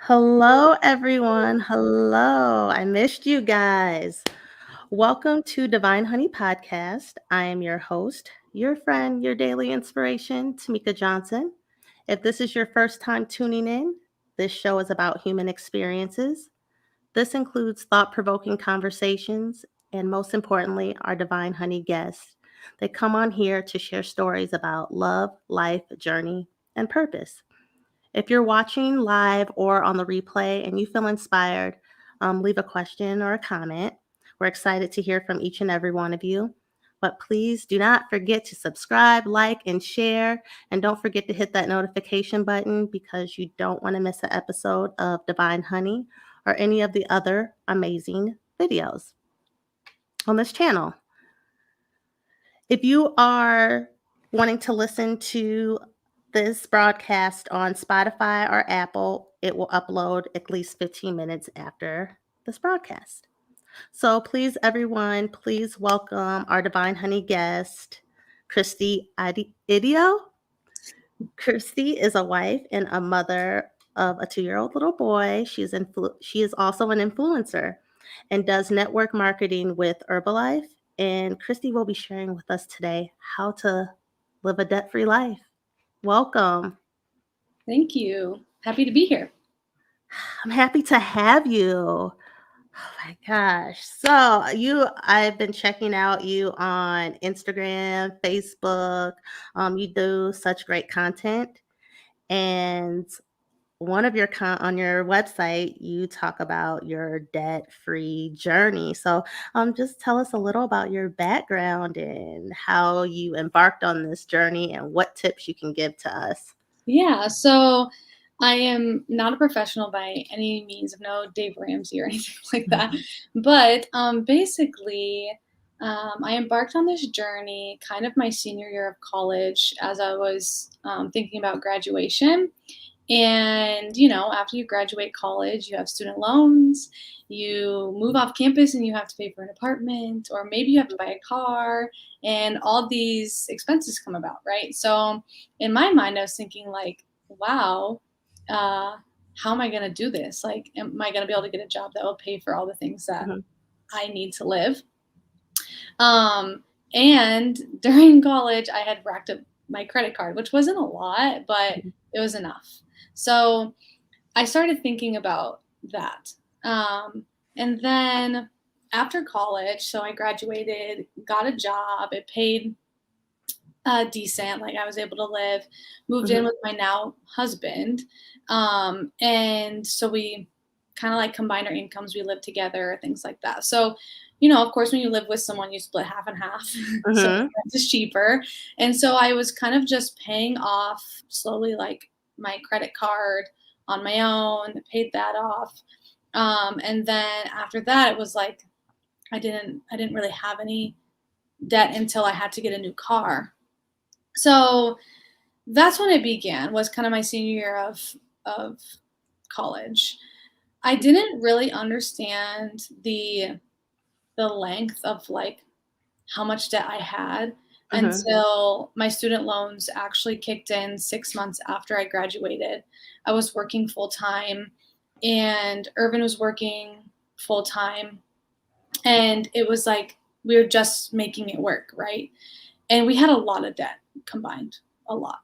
Hello, everyone. Hello. I missed you guys. Welcome to Divine Honey Podcast. I am your host, your friend, your daily inspiration, Tamika Johnson. If this is your first time tuning in, this show is about human experiences. This includes thought provoking conversations and, most importantly, our Divine Honey guests. They come on here to share stories about love, life, journey, and purpose. If you're watching live or on the replay and you feel inspired, leave a question or a comment. We're excited to hear from each and every one of you. But please do not forget to subscribe, like, and share. And don't forget to hit that notification button because you don't want to miss an episode of Divine Honey or any of the other amazing videos on this channel. If you are wanting to listen to this broadcast on Spotify or Apple, it will upload at least 15 minutes after this broadcast. So please, everyone, please welcome our Divine Honey guest, Kristi Idio. Kristi is a wife and a mother of a 2-year-old little boy. She is also an influencer and does network marketing with Herbalife. And Kristi will be sharing with us today how to live a debt-free life. Welcome. Thank you. Happy to be here. I'm happy to have you. Oh my gosh. So I've been checking out you on Instagram, Facebook. You do such great content. And one of on your website, you talk about your debt-free journey. So just tell us a little about your background and how you embarked on this journey and what tips you can give to us. Yeah, so I am not a professional by any means of no Dave Ramsey or anything like that. But basically, I embarked on this journey kind of my senior year of college as I was thinking about graduation. And, after you graduate college, you have student loans, you move off campus and you have to pay for an apartment, or maybe you have to buy a car, and all these expenses come about, right? So in my mind, I was thinking, like, wow, how am I going to do this? Like, am I going to be able to get a job that will pay for all the things that Mhm. I need to live? And during college, I had racked up my credit card, which wasn't a lot, but it was enough. So I started thinking about that. And then after college, so I graduated, got a job, it paid decent, like I was able to live, moved in Mhm. with my now husband. And so we kind of like combined our incomes, we lived together, things like that. So, of course, when you live with someone, you split half and half. So Mhm. it's just cheaper. And so I was kind of just paying off slowly, like my credit card on my own, paid that off. And then after that, it was like I didn't really have any debt until I had to get a new car. So that's when it began, was kind of my senior year of college. I didn't really understand the length of like how much debt I had Mhm. until my student loans actually kicked in 6 months after I graduated. I was working full time and Irvin was working full time, and it was like we were just making it work, right? And we had a lot of debt combined, a lot.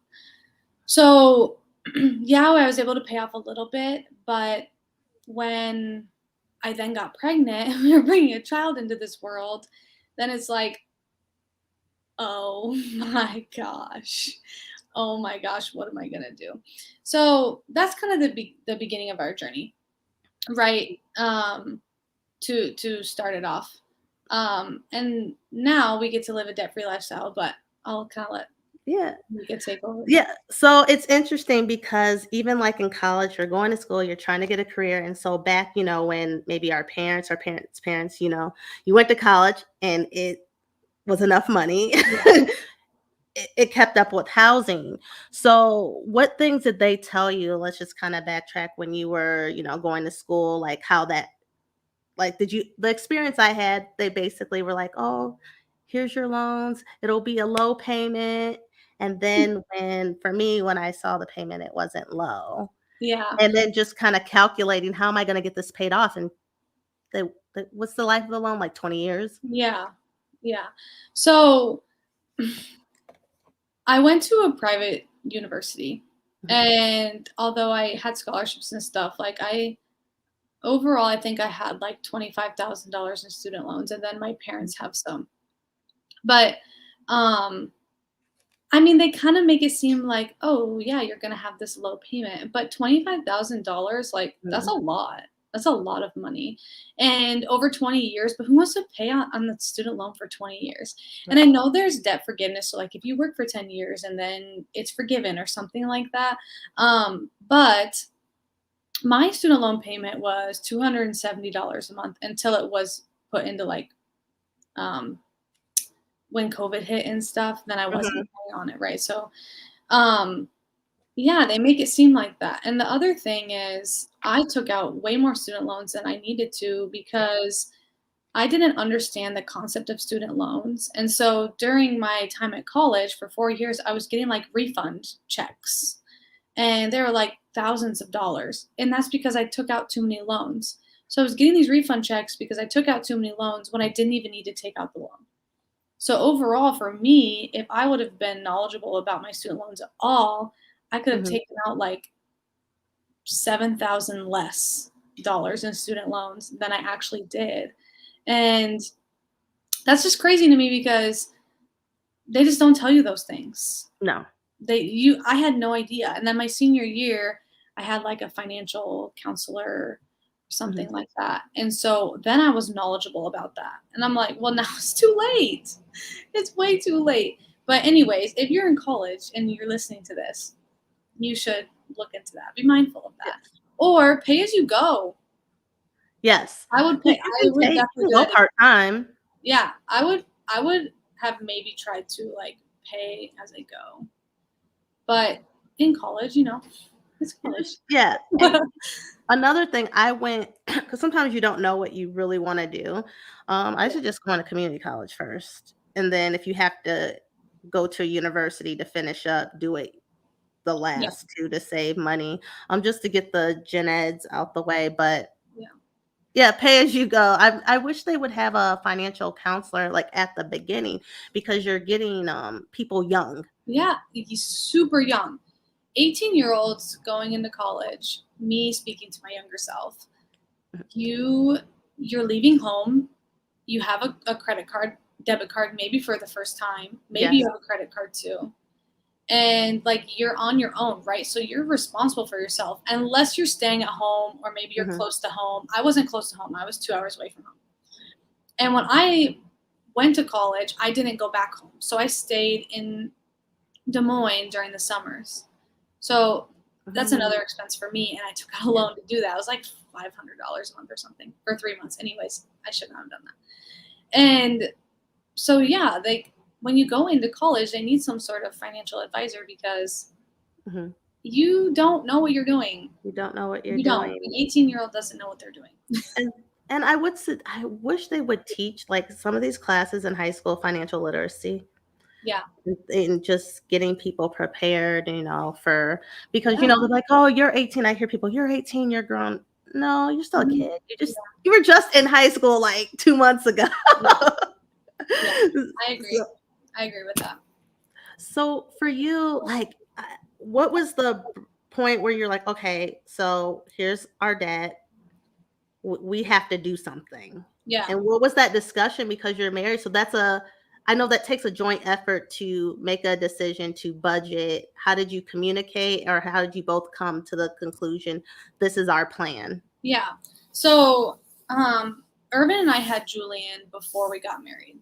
So, yeah, I was able to pay off a little bit, but when I then got pregnant and we were bringing a child into this world, then it's like, oh my gosh. Oh my gosh, what am I going to do? So, that's kind of the beginning of our journey, right? To start it off. And now we get to live a debt-free lifestyle, but I'll kind of let Yeah. you get take over. Yeah, so it's interesting because even like in college, you're going to school, you're trying to get a career. And so back, when maybe our parents, you went to college and it was enough money. Yeah. It kept up with housing. So what things did they tell you? Let's just kind of backtrack when you were, going to school, like how that, like, the experience I had, they basically were like, oh, here's your loans. It'll be a low payment. And then for me, when I saw the payment, it wasn't low. Yeah. and then just kind of calculating how am I going to get this paid off? And what's the life of the loan? Like 20 years? Yeah. Yeah. So I went to a private university, Mhm. and although I had scholarships and stuff, like overall, I think I had like $25,000 in student loans, and then my parents have some. But um, I mean, they kind of make it seem like, oh yeah, you're gonna have this low payment, but $25,000, like that's Mhm. a lot. That's a lot of money, and over 20 years. But who wants to pay on the student loan for 20 years? And I Right. know there's debt forgiveness, so like if you work for 10 years and then it's forgiven or something like that. But my student loan payment was $270 a month until it was put into like um, when COVID hit and stuff. Then I wasn't Mhm. paying on it, right? So um, yeah, they make it seem like that. And the other thing is, I took out way more student loans than I needed to because I didn't understand the concept of student loans. And so during my time at college for 4 years, I was getting like refund checks, and they were like thousands of dollars. And that's because I took out too many loans. So I was getting these refund checks because I took out too many loans when I didn't even need to take out the loan. So overall, for me, if I would have been knowledgeable about my student loans at all, I could have Mhm. taken out like 7,000 less dollars in student loans than I actually did. And that's just crazy to me because they just don't tell you those things. No. I had no idea. And then my senior year, I had like a financial counselor or Mhm. something like that. And so then I was knowledgeable about that. And I'm like, well, now it's too late. It's way too late. But anyways, if you're in college and you're listening to this, you should look into that. Be mindful of that. Yes. Or pay as you go. Yes. I would Because pay. you I can would take, definitely do go that. part-time. Yeah, I would have maybe tried to like pay as I go. But in college, it's college. Yeah. And another thing I went, because sometimes you don't know what you really wanna do. I Yeah. should just go into community college first, and then if you have to go to a university to finish up, do it the Yeah. last 2 to save money, just to get the gen eds out the way, but Yeah. yeah, pay as you go. I wish they would have a financial counselor, like, at the beginning because you're getting, people young. Yeah, he's super young. 18-year-olds going into college, me speaking to my younger self. You you're leaving home, you have a credit card, debit card maybe for the first time. Maybe Yes. you have a credit card too. And like you're on your own, right? So you're responsible for yourself unless you're staying at home or maybe you're Mhm. close to home. I wasn't close to home. I was 2 hours away from home. And when I went to college, I didn't go back home. So I stayed in Des Moines during the summers. So that's Mhm. another expense for me. And I took out a Yeah. loan to do that. It was like $500 a month or something for 3 months. Anyways, I should not have done that. And so, yeah, like when you go into college, they need some sort of financial advisor because Mhm. you don't know what you're doing. You don't know what you're You don't. doing. An 18-year-old doesn't know what they're doing. And and I wish they would teach, like, some of these classes in high school, financial literacy, Yeah. and just getting people prepared, for because, Yeah. they're like, "Oh, you're 18." I hear people, "You're 18, you're grown." No, you're still a Mhm. kid. Yeah. You were just in high school, like, 2 months ago. Yeah. Yeah. I agree. So I agree with that. so for you, like, what was the point where you're like, "Okay, so here's our debt. We have to do something." Yeah. And what was that discussion because you're married? So I know that takes a joint effort to make a decision to budget. How did you communicate or how did you both come to the conclusion, this is our plan? Yeah. So, Urban and I had Julian before we got married.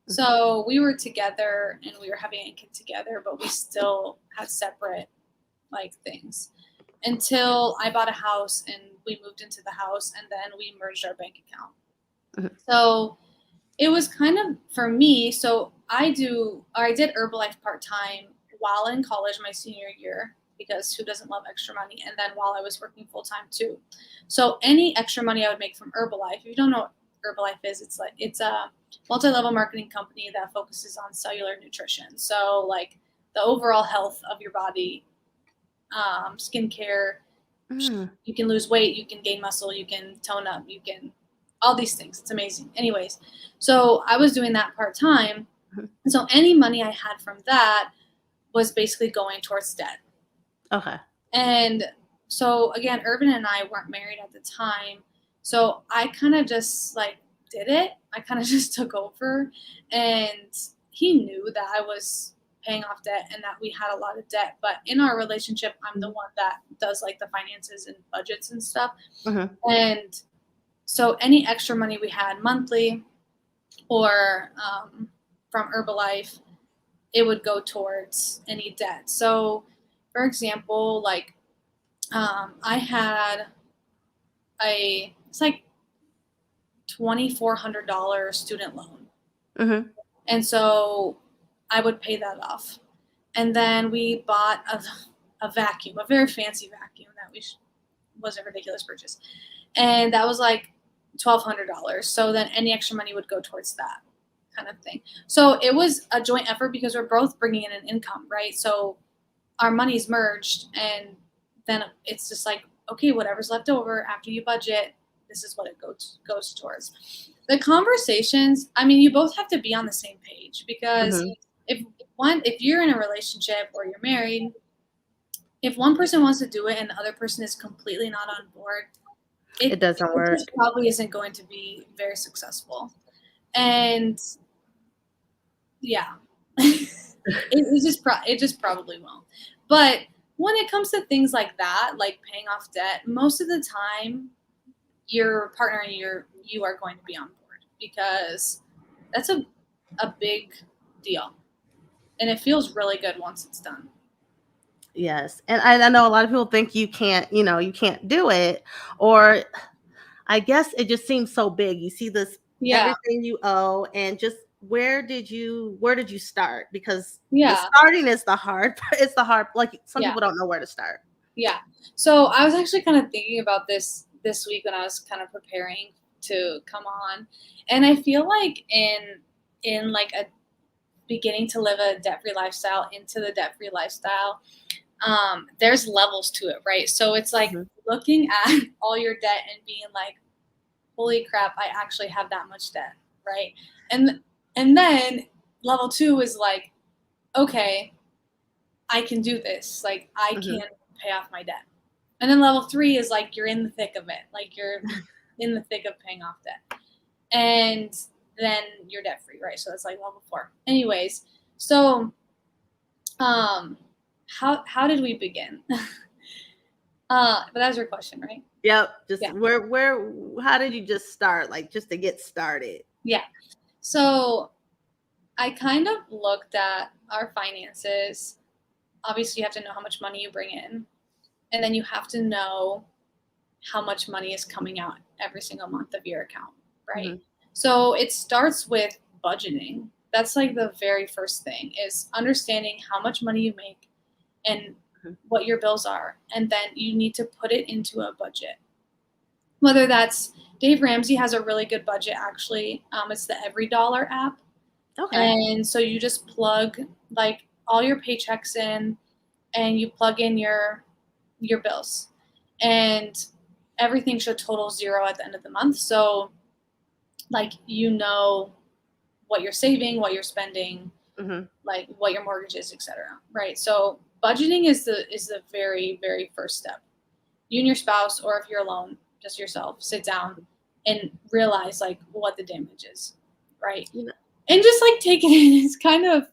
Mhm, So we were together and we were having a kid together, but we still had separate like things until I bought a house and we moved into the house and then we merged our bank account. mhm, So it was kind of for me. So I did Herbalife part time while in college my senior year because who doesn't love extra money? And then while I was working full time too. So any extra money I would make from Herbalife, if you don't know what Herbalife is, it's a multi-level marketing company that focuses on cellular nutrition. So like the overall health of your body, skincare, Mm. You can lose weight, you can gain muscle, you can tone up, you can all these things. It's amazing. Anyways, so I was doing that part-time. Mhm. And so any money I had from that was basically going towards debt. Okay. And so again, Urban and I weren't married at the time. So I kind of just like did it. I kind of just took over, and he knew that I was paying off debt and that we had a lot of debt. But in our relationship, I'm the Mhm. one that does like the finances and budgets and stuff. Mhm. And so any extra money we had monthly or from Herbalife, it would go towards any debt. So, for example, like I had it's like $2,400 student loan, Mhm. and so I would pay that off. And then we bought a vacuum, a very fancy vacuum that was a ridiculous purchase, and that was like $1,200. So then any extra money would go towards that kind of thing. So it was a joint effort because we're both bringing in an income, right? So our money's merged, and then it's just like, okay, whatever's left over after you budget, this is what it goes towards. The conversations, I mean, you both have to be on the same page, because Mhm. if you're in a relationship or you're married, if one person wants to do it and the other person is completely not on board, It doesn't it work. just probably isn't going to be very successful. And yeah, it just probably won't. But when it comes to things like that, like paying off debt, most of the time your partner and you are going to be on board, because that's a big deal, and it feels really good once it's done. Yes. And I know a lot of people think you can't, you can't do it, or I guess it just seems so big. You see this Yeah, everything you owe, and just where did you start? Because the yeah, starting is the hard part. It's the hard, like some yeah, people don't know where to start. yeah. So I was actually kind of thinking about this week when I was kind of preparing to come on, and I feel like in like a beginning to live a debt free lifestyle into the debt free lifestyle, there's levels to it, right? So it's like Mhm. looking at all your debt and being like, holy crap, I actually have that much debt, right? And and then level two is like, okay, I can do this. Like I Mhm. can pay off my debt. And then level three is like you're in the thick of it. Like you're in the thick of paying off debt. And then you're debt free, right? So that's like level four. Anyways, so um how did we begin? But that was your question, right? Yep. Just Yeah. where how did you just start? Like just to get started. Yeah. So I kind of looked at our finances. Obviously, you have to know how much money you bring in, and then you have to know how much money is coming out every single month of your account, right? Mhm. So it starts with budgeting. That's like the very first thing, is understanding how much money you make and Mhm. what your bills are. And then you need to put it into a budget. Whether that's Dave Ramsey has a really good budget, actually. It's the Every Dollar app. Okay. And so you just plug like all your paychecks in, and you plug in your bills. And everything should total zero at the end of the month. So like what you're saving, what you're spending, Mhm. like what your mortgage is, etc. Right? So budgeting is the very, very first step. You and your spouse, or if you're alone, just yourself, sit down and realize like what the damage is, right? You know, And just like take it in. It's kind of,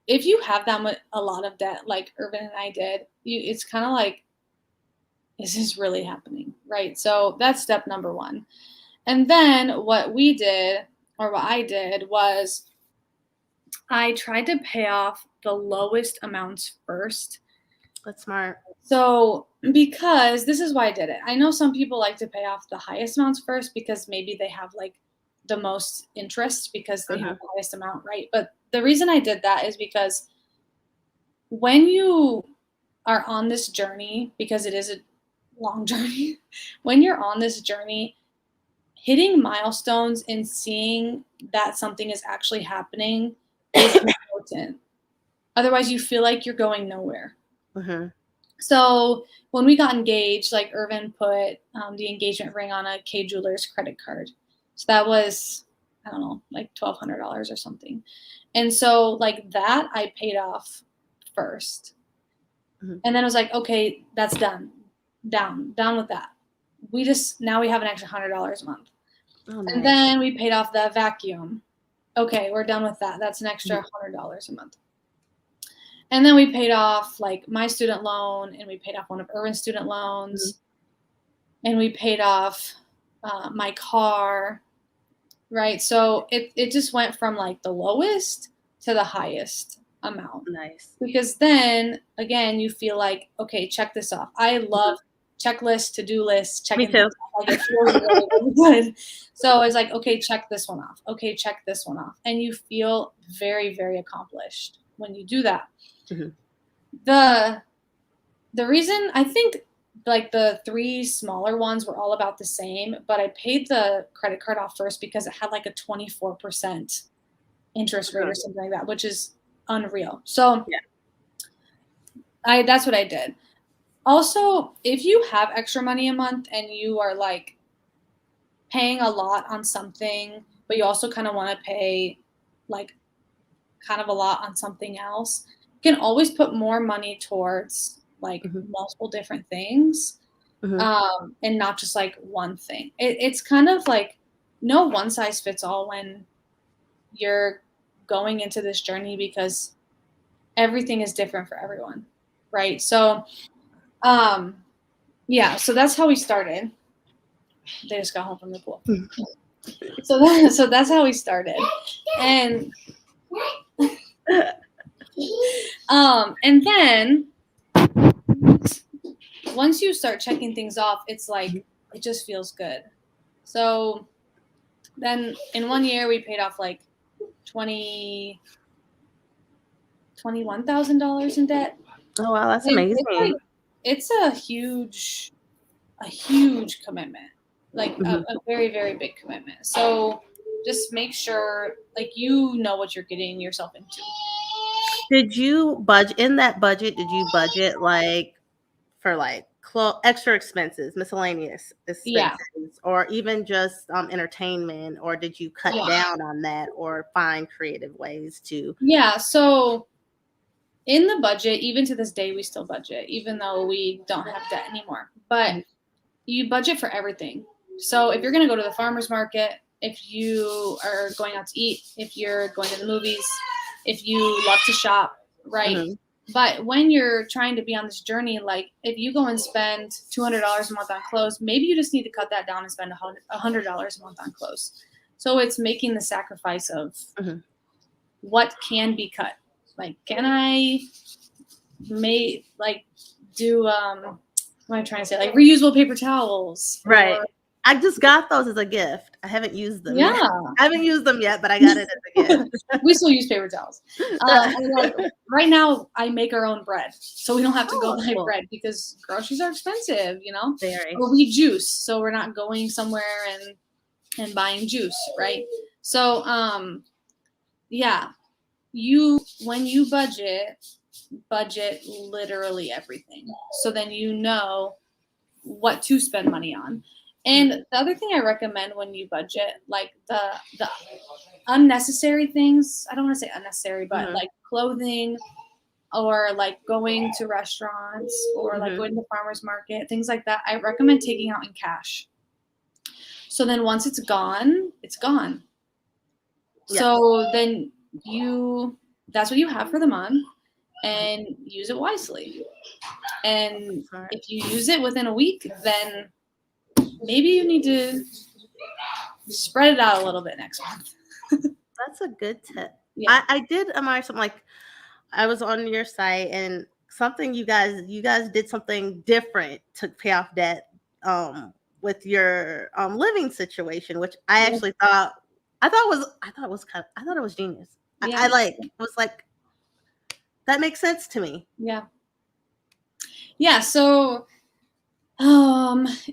if you have that much, a lot of debt like Urban and I did, it's kind of like, is this really happening, right? So that's step number one. And then what we did, or what I did, was I tried to pay off the lowest amounts first. that's smart. So, because this is why I did it. I know some people like to pay off the highest amounts first because maybe they have like the most interest because they have Mhm. the highest amount, right? But the reason I did that is because when you are on this journey, because it is a long journey, when you're on this journey, hitting milestones and seeing that something is actually happening is important. Otherwise, you feel like you're going nowhere. Mhm. So when we got engaged, like Irvin put the engagement ring on a K Jewelers credit card. So that was, I don't know, like $1,200 or something. And so like that I paid off first. Mhm. And then I was like, okay, that's done. Down with that. Now we have an extra $100 a month. Oh, And nice. then we paid off the vacuum. Okay, we're done with that. That's an extra Mhm. $100 a month. And then we paid off like my student loan, and we paid off one of Irvin's student Mhm. loans, and we paid off my car, right? So it just went from like the lowest to the highest amount. Nice. Because then again, you feel like, okay, check this off. I love checklists, to-do lists, Me checking too. things off. Like it feels really, really good. So it's like, okay, check this one off. Okay, check this one off. And you feel very, very accomplished when you do that. Mhm. The reason I think like the 3 smaller ones were all about the same, but I paid the credit card off first because it had like a 24% interest rate or Mhm. something like that, which is unreal. So Yeah. that's what I did. Also, if you have extra money a month and you are like paying a lot on something, but you also kind of want to pay like kind of a lot on something else, you can always put more money towards like Mhm. multiple different things, Mhm. and not just like one thing. It's kind of like no one size fits all when you're going into this journey because everything is different for everyone, right? So, um, yeah, so that's how we started. They just got home from the pool. So that's how we started. And and then once you start checking things off, it's like it just feels good. So then in 1 year we paid off like $21,000 in debt. Oh, wow, that's And it's amazing. like it's a huge commitment. Like Mhm. a very, very big commitment. So just make sure like you know what you're getting yourself into. Did you budget in that budget? Did you budget like for like extra expenses, miscellaneous Yeah. expenses, or even just entertainment? Or did you cut Yeah. down on that or find creative ways to? Yeah. So in the budget, even to this day, we still budget, even though we don't have debt anymore. But Mhm. you budget for everything. So if you're going to go to the farmer's market, if you are going out to eat, if you're going to the movies, if you love to shop, right? Mhm. But when you're trying to be on this journey, like if you go and spend $200 a month on clothes, maybe you just need to cut that down and spend $100 a month on clothes. So it's making the sacrifice of Mhm. what can be cut. Like, can I do what am I trying to say? Like reusable paper towels Right. or I just got those as a gift. I haven't used them yet. yeah. I haven't used them yet, but I got it as a We still use paper towels. And like right now, I make our own bread, so we don't have to go Oh, buy cool. bread because groceries are expensive, Very. Or we juice, so we're not going somewhere and buying juice, right? So, yeah, when you budget literally everything, so then you know what to spend money on. And the other thing I recommend when you budget, like the unnecessary things, I don't want to say unnecessary, but Mhm. like clothing or like going to restaurants or like Mhm. going to the farmer's market, things like that, I recommend taking out in cash. So then once it's gone, it's gone. Yes. So then that's what you have for the month and use it wisely. And Smart. if you use it within a week, then maybe you need to spread it out a little bit next month. That's a good tip. Yeah. I did admire something like I was on your site and something you guys did something different to pay off debt with your living situation, which I Yeah. actually thought it was genius. I Yeah. like was like that makes sense to me. Yeah. Yeah. So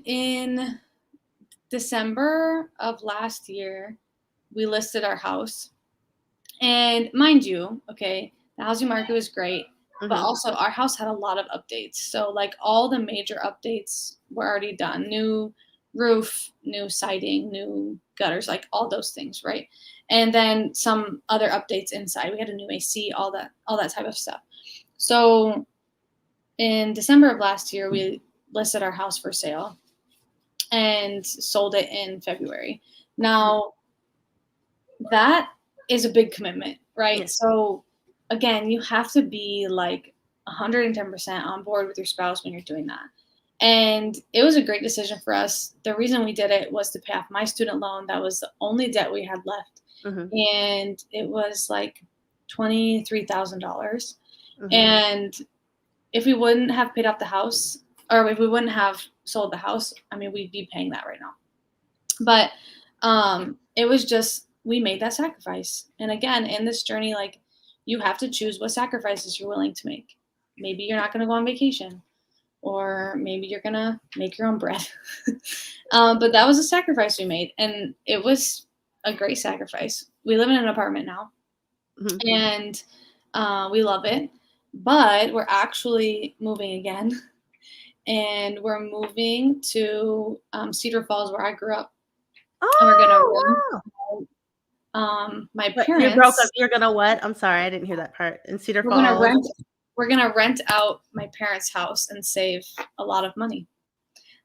in December of last year, we listed our house. And mind you, okay, the housing market was great. but Mhm. also our house had a lot of updates. So like all the major updates were already done. New roof, new siding, new gutters, like all those things, right? And then some other updates inside. We had a new AC, all that type of stuff. So in December of last year, we listed our house for sale and sold it in February. Mhm. Now, that is a big commitment, right? Yeah. So again, you have to be like 110% on board with your spouse when you're doing that. And it was a great decision for us. The reason we did it was to pay off my student loan. That was the only debt we had left. Mhm. And it was like $23,000. Mhm. And if we wouldn't have paid off the house, or if we wouldn't have sold the house, I mean, we'd be paying that right now. But it was just, we made that sacrifice. And again, in this journey, like, you have to choose what sacrifices you're willing to make. Maybe you're not going to go on vacation, or maybe you're going to make your own bread. But that was a sacrifice we made, and it was a great sacrifice. We live in an apartment now, Mhm. and we love it, but we're actually moving again. And we're moving to Cedar Falls, where I grew up, and we're gonna rent Oh, wow. my What, you broke up, parents. you're gonna what? I'm sorry, I didn't hear that part. In Cedar We're gonna Falls? rent. We're gonna rent out my parents' house and save a lot of money.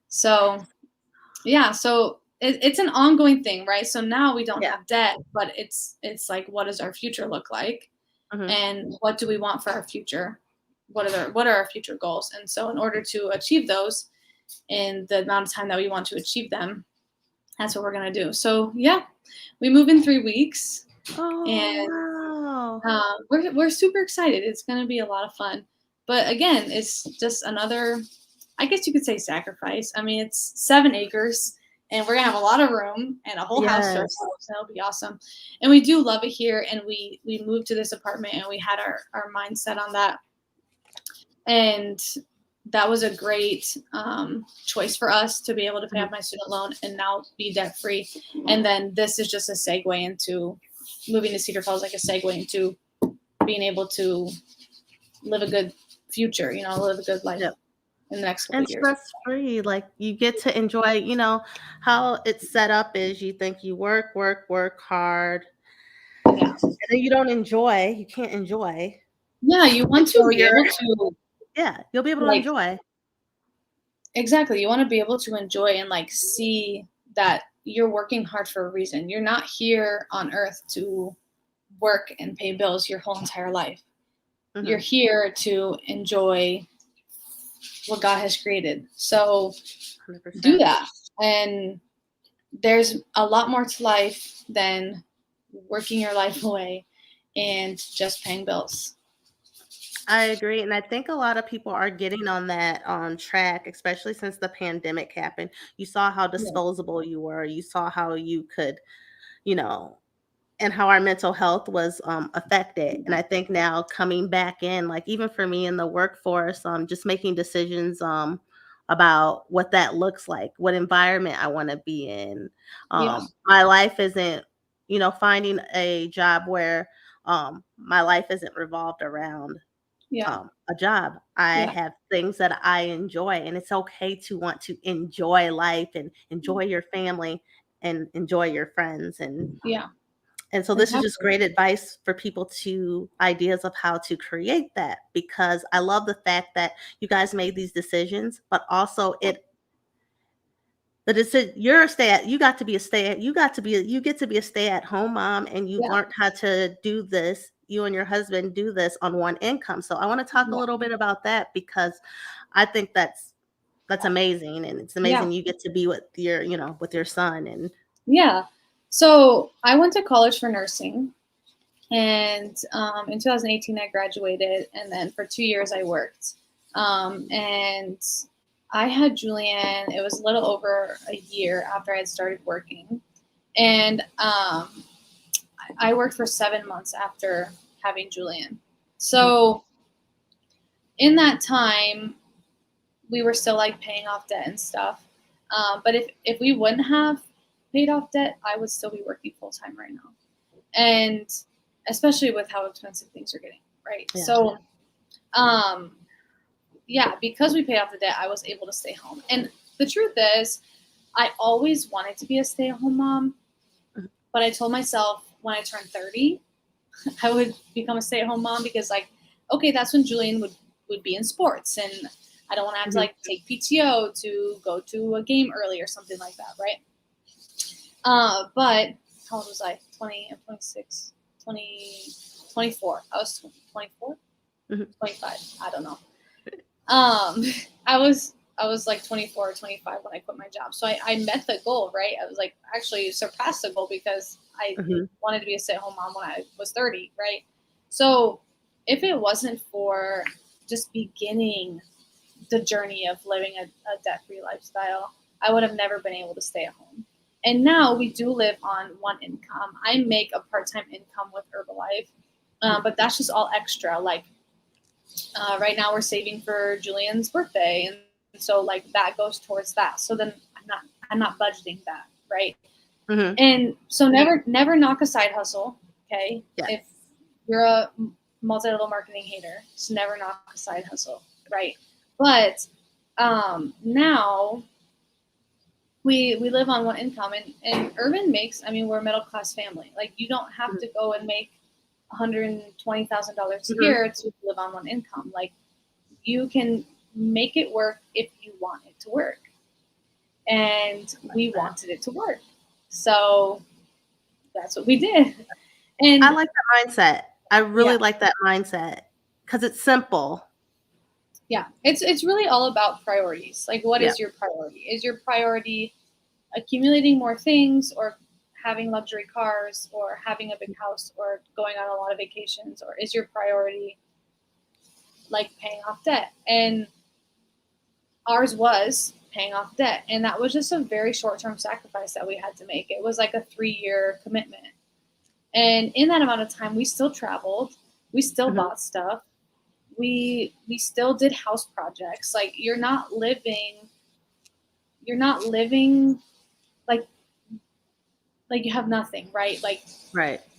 So yeah, so it's an ongoing thing, right? So now we don't Yeah. have debt, but it's like, what does our future look like, Mhm. and what do we want for our future? What are our future goals? And so in order to achieve those in the amount of time that we want to achieve them, that's what we're gonna do. So yeah, we move in 3 weeks, Oh, and wow. we're super excited. It's gonna be a lot of fun. But again, it's just another, I guess you could say, sacrifice. I mean, it's 7 acres, and we're gonna have a lot of room and a whole house to Yes. ourselves. That'll be awesome. And we do love it here. And we moved to this apartment, and we had our mindset on that. And that was a great choice for us to be able to pay Mhm. off my student loan and now be debt free. And then this is just a segue into moving to Cedar Falls, like a segue into being able to live a good future, live a good life Yep. in the next couple And of years. stress-free, like, you get to enjoy, how it's set up is you think you work, work, work hard, Yeah. and then you can't enjoy Yeah. You want to until be you're able to, yeah, you'll be able to like, enjoy. exactly. You want to be able to enjoy and like see that you're working hard for a reason. You're not here on earth to work and pay bills your whole entire life. You're Mhm. here to enjoy what God has created. So do 100%. that. And there's a lot more to life than working your life away and just paying bills. I agree, and I think a lot of people are getting on that, track, especially since the pandemic happened. You saw how Yeah. disposable you were, you saw how you could, you know and how our mental health was, affected, and I think now coming back in, like, even for me in the workforce, just making decisions, about what that looks like, what environment I wanna be in. Yeah. My life isn't finding a job where, my life isn't revolved around Yeah. a job. I Yeah. have things that I enjoy, and it's okay to want to enjoy life and enjoy your family and enjoy your friends. Yeah. And so this is just Exactly. great advice for people to ideas of how to create that, because I love the fact that you guys made these decisions, but also you're a stay at you got to be a stay at you get to be a stay at home mom, and you've Yeah. learned how to do this. You and your husband do this on one income. So I want to talk a Yeah. little bit about that, because I think that's amazing, and it's Yeah. amazing you get to be with with your son. And Yeah. So I went to college for nursing, and in 2018 I graduated, and then for 2 years I worked. And I had Julian. It was a little over a year after I had started working, and I worked for 7 months after having Julian. Mhm. So in that time, we were still like paying off debt and stuff. But if we wouldn't have paid off debt, I would still be working full time right now, and especially with how expensive things are getting, right? Yeah. So Yeah, because we paid off the debt, I was able to stay home. And the truth is, I always wanted to be a stay-at-home mom, but I told myself when I turned 30, I would become a stay-at-home mom because, like, okay, that's when Julian would be in sports, and I don't want to have to like take PTO to go to a game early or something like that, right? But how old was I? 20, I'm 26, 20, 24. I was 24, 25. I don't know. I was like 24 or 25 when I quit my job. So I met the goal, right? I was like actually surpassed the goal because I wanted to be a stay-at-home mom when I was 30, right? So if it wasn't for just beginning the journey of living a debt-free lifestyle, I would have never been able to stay at home. And now we do live on one income. I make a part-time income with Herbalife, but that's just all extra. Like right now we're saving for Julian's birthday, and so like that goes towards that. So then I'm not budgeting that, right? And so never knock a side hustle, okay? Yeah. If you're a multi-level marketing hater, just never knock a side hustle, right? But now we live on one income, and Urban makes, I mean, we're a middle class family. Like you don't have to go and make $120,000 a year to live on one income. Like you can make it work if you want it to work. And we wanted it to work. So that's what we did. And I like that mindset. I really like that mindset because it's simple. Yeah, it's really all about priorities. Like, what is your priority? Is your priority accumulating more things, or having luxury cars, or having a big house, or going on a lot of vacations? Or is your priority like paying off debt? And ours was paying off debt, and that was just a very short-term sacrifice that we had to make. It was like a 3-year commitment, and in that amount of time we still traveled, we still bought stuff, we still did house projects. Like you're not living like you have nothing, right? Like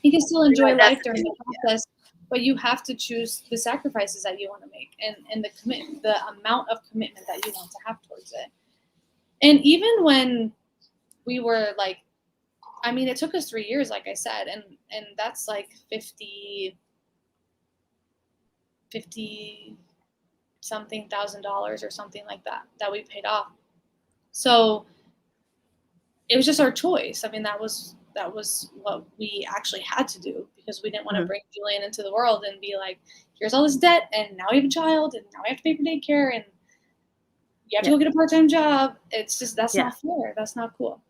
you can still enjoy life during the process, but you have to choose the sacrifices that you want to make, and the amount of commitment that you want to have towards it. And even when we were like, I mean, it took us 3 years, like I said, and that's like 50 something $1,000 or something like that we paid off. So it was just our choice. I mean, that was what we actually had to do, because we didn't want to bring Julian into the world and be like, here's all this debt, and now we have a child, and now we have to pay for daycare, and you have to go get a part-time job. It's just, that's not fair. That's not cool.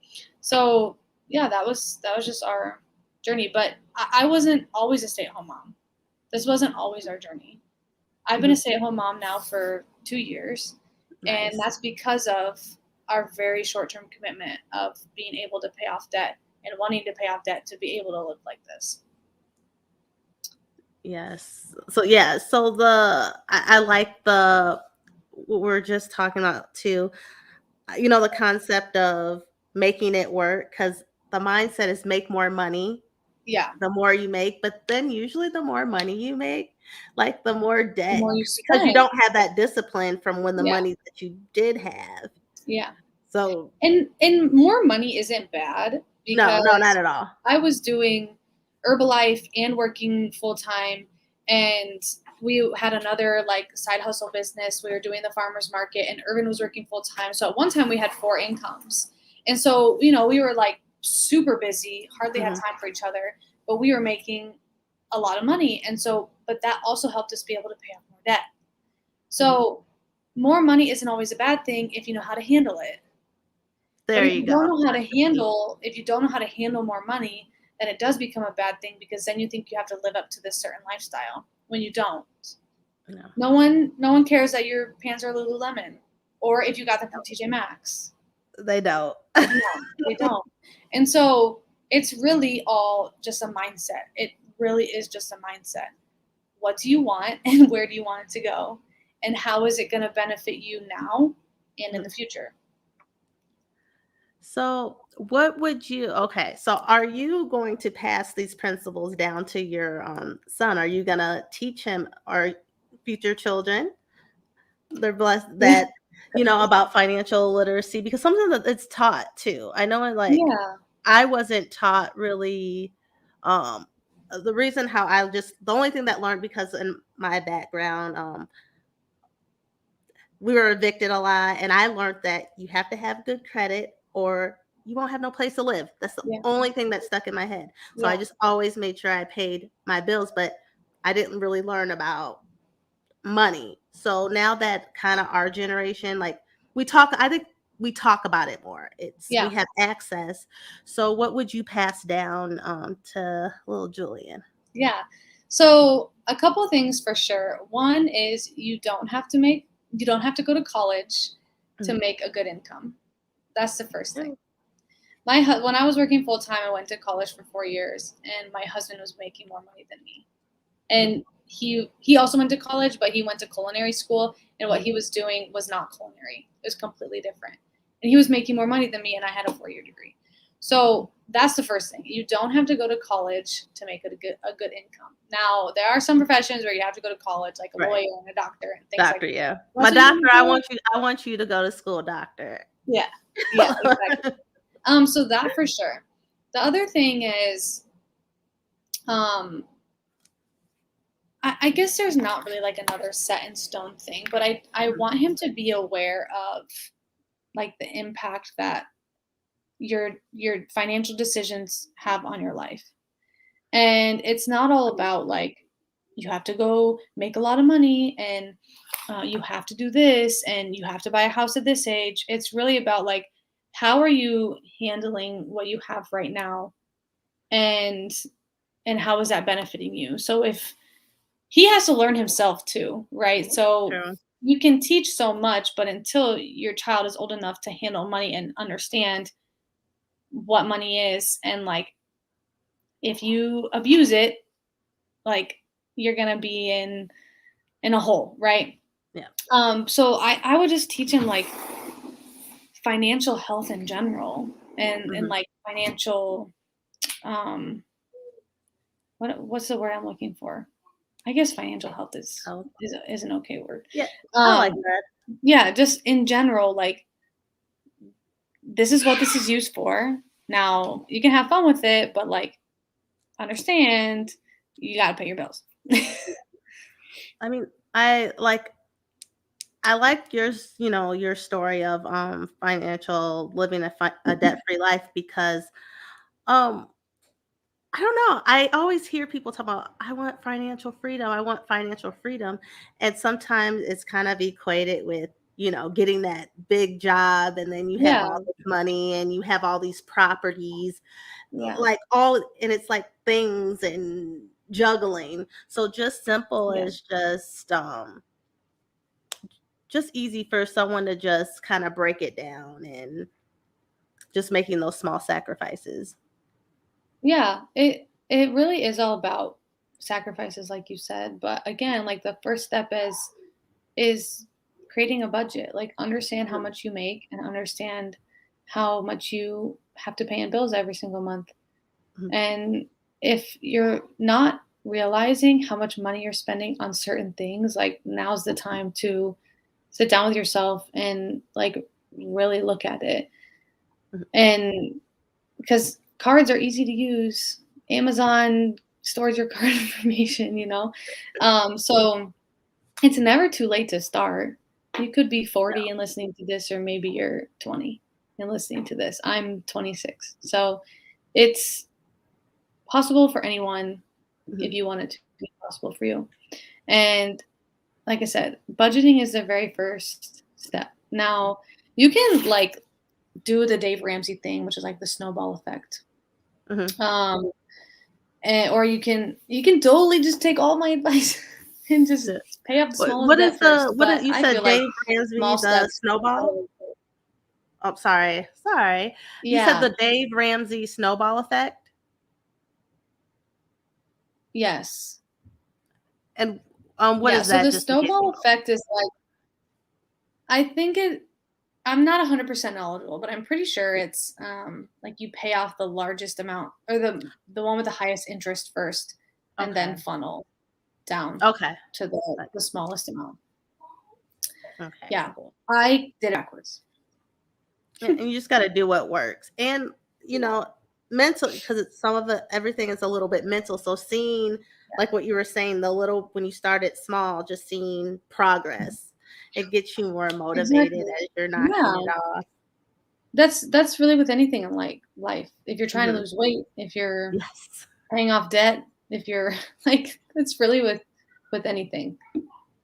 So yeah, that was just our journey. But I wasn't always a stay-at-home mom. This wasn't always our journey. I've been a stay-at-home mom now for 2 years, and that's because of our very short-term commitment of being able to pay off debt and wanting to pay off debt to be able to live like this. Yes. So I like what we're just talking about too. You know, the concept of making it work, because the mindset is make more money. Yeah. The more you make, but then usually the more money you make, like the more debt, The more you because you don't have that discipline from when the money that you did have. Yeah. So and more money isn't bad, because no, not at all. I was doing Herbalife and working full time, and we had another like side hustle business. We were doing the farmers market, and Irvin was working full time. So at one time we had 4 incomes, and so we were like super busy, hardly had time for each other, but we were making a lot of money, and so but that also helped us be able to pay off more debt. So more money isn't always a bad thing if you know how to handle it. There But you go. if you don't know how to handle more money, then it does become a bad thing, because then you think you have to live up to this certain lifestyle when you don't. No one cares that your pants are Lululemon, or if you got them from TJ Maxx. They don't. They don't. And so it's really all just a mindset. It really is just a mindset. What do you want, and where do you want it to go? And how is it going to benefit you now and in the future? So so are you going to pass these principles down to your son? Are you going to teach him, or future children. They're blessed that, about financial literacy, because sometimes it's taught too. I know, Yeah. I wasn't taught really. Um, the reason how the only thing that learned, because in my background, we were evicted a lot, and I learned that you have to have good credit or you won't have no place to live. That's the Yeah. only thing that stuck in my head. So I Yeah. just always made sure I paid my bills, but I didn't really learn about money. So now that kind of our generation, like I think we talk about it more. We Yeah. have access. So what would you pass down to little Julian? Yeah. So a couple of things for sure. One is you don't have to go to college to Mhm. make a good income. That's the first thing. Yeah. When I was working full time, I went to college for 4 years, and my husband was making more money than me. Mhm. And he also went to college, but he went to culinary school, and what Mhm. he was doing was not culinary. It was completely different. And he was making more money than me, and I had a 4-year degree. So that's the first thing. You don't have to go to college to make a good income. Now, there are some professions where you have to go to college, like a Right. lawyer and a doctor and things like Doctor, that. yeah. My That's what you doctor, want to do. I want you to go to school, doctor. Yeah. Yeah, exactly. So that for sure. The other thing is, um, I guess there's not really like another set in stone thing, but I want him to be aware of like the impact that your financial decisions have on your life. And it's not all about like you have to go make a lot of money and you have to do this and you have to buy a house at this age. It's really about like how are you handling what you have right now and how is that benefiting you? So if he has to learn himself too, right? So True. you can teach so much, but until your child is old enough to handle money and understand what money is, and like if you abuse it, like you're gonna be in a hole, right? Yeah. So I would just teach him like financial health in general, and Mhm. like financial um what's the word I'm looking for? I guess financial health Oh, is an okay word. yeah. I like Um, that. yeah, just in general, like this is what this is used for. Now you can have fun with it, but like understand you got to pay your bills. I mean, I like your story of financial living a debt-free life, because um I don't know. I always hear people talk about, I want financial freedom. I want financial freedom. And sometimes it's kind of equated with, getting that big job, and then you have Yeah, all this money and you have all these properties, yeah, like all, and it's like things and juggling. So just simple yeah, as just easy for someone to just kind of break it down, and just making those small sacrifices. yeah. It really is all about sacrifices, like you said. But again, like the first step is creating a budget. Like understand how Mhm, much you make and understand how much you have to pay in bills every single month. mhm, And if you're not realizing how much money you're spending on certain things, like now's the time to sit down with yourself and like really look at it. mhm. And because cards are easy to use, Amazon stores your card information. So it's never too late to start. You could be 40 and listening to this, or maybe you're 20 and listening to this. I'm 26. So it's possible for anyone if Mhm. you want it to be possible for you. And like I said, budgeting is the very first step. Now, you can like do the Dave Ramsey thing, which is like the snowball effect. Mhm. Um, or you can totally just take all my advice and just The pay off the what smallest debt first. what But is you I said, feel like Dave Ramsey, small the steps are snowball? always good. Oh, sorry. Sorry. You said Yeah. the Dave Ramsey snowball effect? Yes. And, what Yeah. is So that, the just in case snowball people. effect is like I think it. I'm not 100% knowledgeable, but I'm pretty sure it's like you pay off the largest amount or the one with the highest interest first, and then Okay. funnel. down Okay. to the smallest amount. Okay. Yeah, Cool. I did it backwards. And you just got to do what works. And, mental, because it's some of it, everything is a little bit mental. So seeing, like what you were saying, when you started small, just seeing progress, it gets you more motivated Exactly. as you're knocking Yeah. it off. That's really with anything in life. If you're trying to Mhm. lose weight, if you're Yes. paying off debt, if you're like it's really with anything.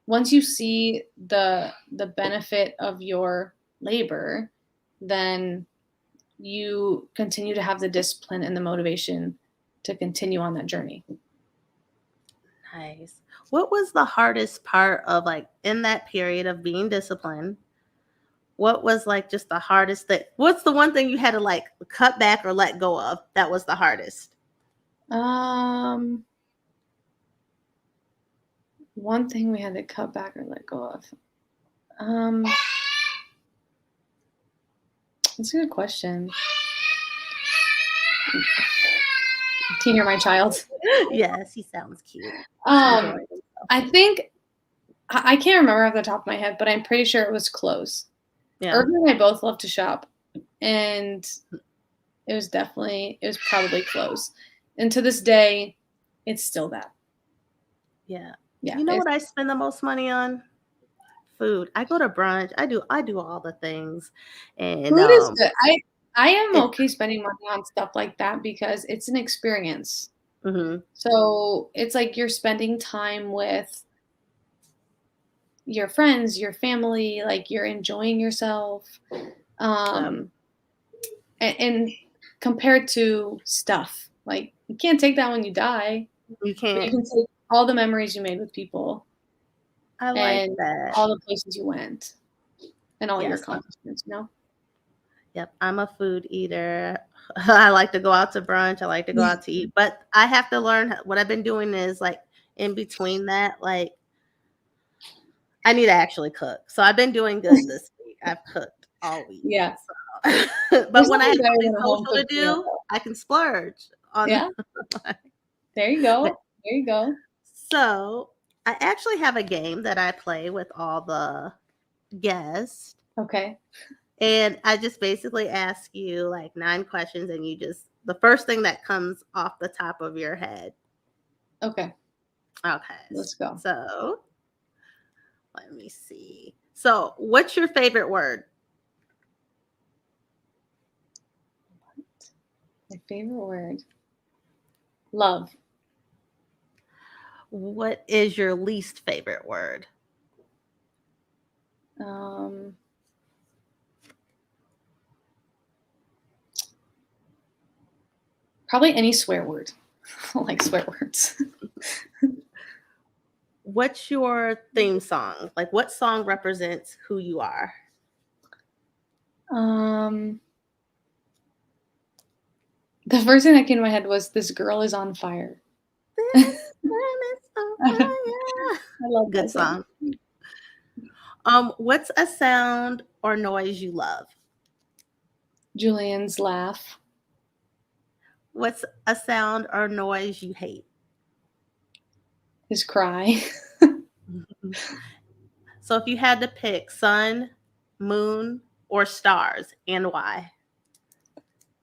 Once you see the benefit of your labor, then you continue to have the discipline and the motivation to continue on that journey. Nice. What was the hardest part of like in that period of being disciplined? What was like just the hardest thing? What's the one thing you had to like cut back or let go of that was the hardest? Um, One thing we had to cut back or let go of. Um, that's a good question. Can you hear my child? Yes, he sounds cute. Um, Enjoying himself. I think I can't remember off the top of my head, but I'm pretty sure it was clothes. Yeah. Irvin and I both love to shop, and it was probably clothes. And to this day, it's still that. Yeah. Yeah. You know what I spend the most money on? Food. I go to brunch. I do all the things. And Food is good. I am it okay spending money on stuff like that because it's an experience. mhm. So it's like you're spending time with your friends, your family, like you're enjoying yourself. Yep. Um, and compared to stuff, like you can't take that when you die, You but you can't. can take all the memories you made with people I like and that. all the places you went and all your Yes. accomplishments, you know? Yep. I'm a food eater. I like to go out to brunch. I like to go out to eat. But I have to learn what I've been doing is like in between that, like I need to actually cook. So I've been doing good this week. I've cooked all week. Yeah. So but There's when I have nothing better something than a home social to cooked meal, do, though. I can splurge on. Yeah, there you go. There you go. So I actually have a game that I play with all the guests. Okay. And I just basically ask you like 9 questions and the first thing that comes off the top of your head. Okay. Okay. Let's go. So let me see. So what's your favorite word? My favorite word. Love. What is your least favorite word? Um, Probably any swear word. I like swear words. What's your theme song? Like what song represents who you are? Um, the first thing that came to my head was "This Girl Is on Fire." This one is on I fire. love Good that song. song. What's a sound or noise you love? Julian's laugh. What's a sound or noise you hate? His cry. So if you had to pick sun, moon, or stars, and why?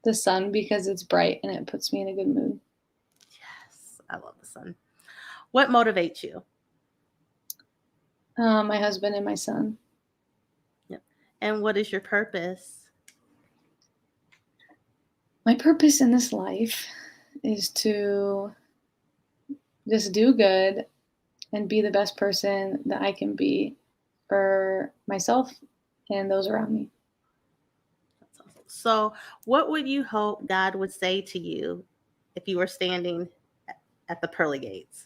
The sun because it's bright and it puts me in a good mood. Yes, I love the sun. What motivates you? My husband and my son. Yep. And what is your purpose? My purpose in this life is to just do good and be the best person that I can be for myself and those around me. That's awesome. So, what would you hope God would say to you if you were standing at the pearly gates?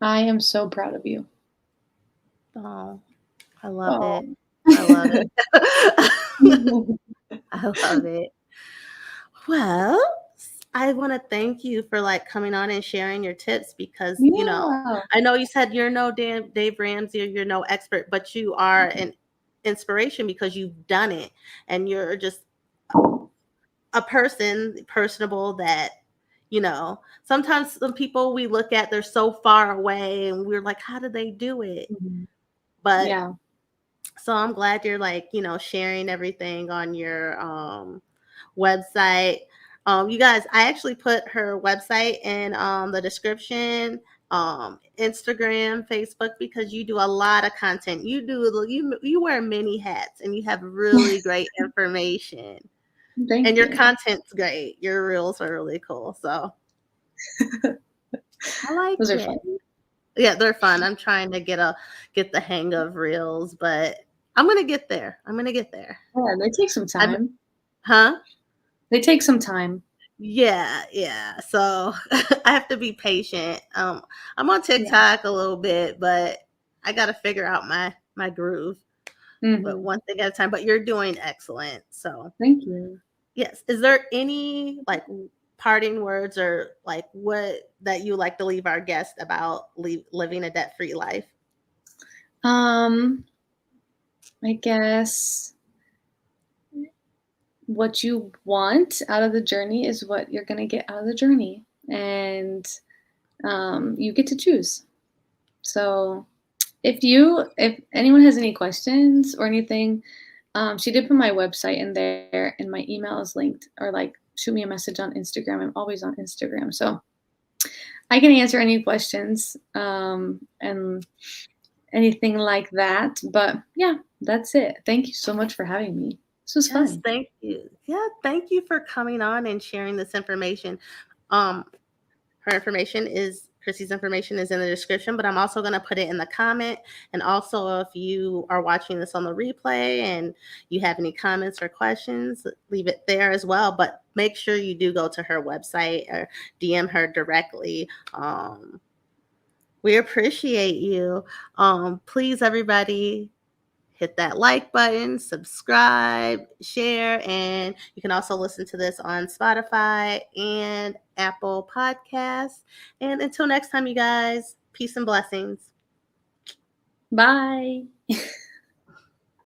I am so proud of you. Oh, I love Oh. it. I love it. I love it. Well, I want to thank you for like coming on and sharing your tips because, Yeah. I know you said you're no Dave Ramsey or you're no expert, but you are an inspiration because you've done it and you're just a person personable that, Sometimes some people we look at, they're so far away and we're like, how do they do it? Mhm. But Yeah. so I'm glad you're like, sharing everything on your website. You guys, I actually put her website in the description, Instagram, Facebook, because you do a lot of content. You wear many hats and you have really great information. And Thank your you. content's great. Your reels are really cool. So I like Those are fun. it. Yeah, they're fun. I'm trying to get the hang of reels, but I'm gonna get there. I'm gonna get there. Yeah, they take some I'm time. Huh? They take some time. Yeah, yeah. So I have to be patient. I'm on Yeah. TikTok a little bit, but I got to figure out my groove. But Mhm. one thing at a time. But you're doing excellent. So Thank you. yes. Is there any like parting words or like what that you like to leave our guest about living a debt free life? Um, I guess what you want out of the journey is what you're gonna get out of the journey, and you get to choose. So if anyone has any questions or anything, she did put my website in there, and my email is linked, or like shoot me a message on Instagram. I'm always on Instagram, so I can answer any questions and anything like that. But yeah, that's it. Thank you so much for having me. This was Yes, fun. thank you. Yeah, thank you for coming on and sharing this information. Um, Her information is Kristi's information is in the description, but I'm also going to put it in the comment. And also, if you are watching this on the replay and you have any comments or questions, leave it there as well. But make sure you do go to her website or DM her directly. We appreciate you. Please, everybody, hit that like button, subscribe, share, and you can also listen to this on Spotify and Apple Podcasts. And until next time, you guys, peace and blessings. Bye.